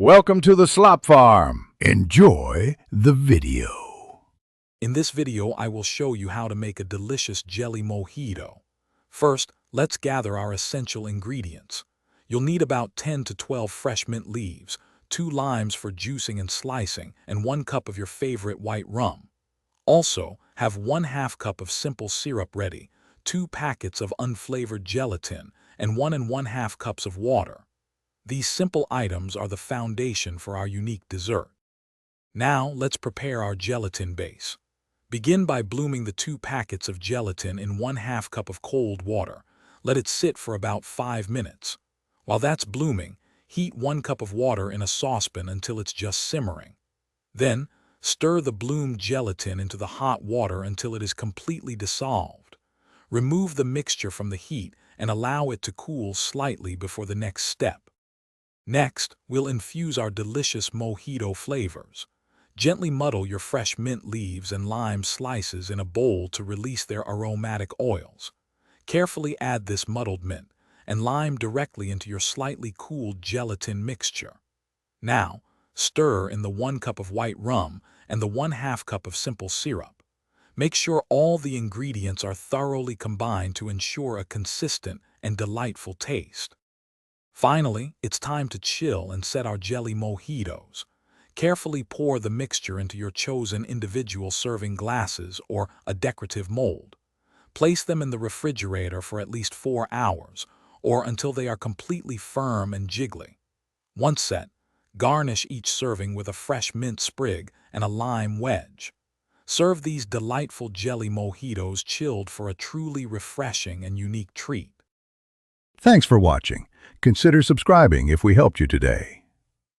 Welcome to the Slop Farm. Enjoy the video. In this video, I will show you how to make a delicious jelly mojito. First, let's gather our essential ingredients. You'll need about 10 to 12 fresh mint leaves, 2 limes for juicing and slicing, and 1 cup of your favorite white rum. Also, have 1/2 cup of simple syrup ready, 2 packets of unflavored gelatin, and 1 1/2 cups of water. These simple items are the foundation for our unique dessert. Now, let's prepare our gelatin base. Begin by blooming the 2 packets of gelatin in 1/2 cup of cold water. Let it sit for about 5 minutes. While that's blooming, heat 1 cup of water in a saucepan until it's just simmering. Then, stir the bloomed gelatin into the hot water until it is completely dissolved. Remove the mixture from the heat and allow it to cool slightly before the next step. Next, we'll infuse our delicious mojito flavors. Gently muddle your fresh mint leaves and lime slices in a bowl to release their aromatic oils. Carefully add this muddled mint and lime directly into your slightly cooled gelatin mixture. Now, stir in the 1 cup of white rum and the 1/2 cup of simple syrup. Make sure all the ingredients are thoroughly combined to ensure a consistent and delightful taste. Finally, it's time to chill and set our jelly mojitos. Carefully pour the mixture into your chosen individual serving glasses or a decorative mold. Place them in the refrigerator for at least 4 hours, or until they are completely firm and jiggly. Once set, garnish each serving with a fresh mint sprig and a lime wedge. Serve these delightful jelly mojitos chilled for a truly refreshing and unique treat. Thanks for watching. Consider subscribing if we helped you today.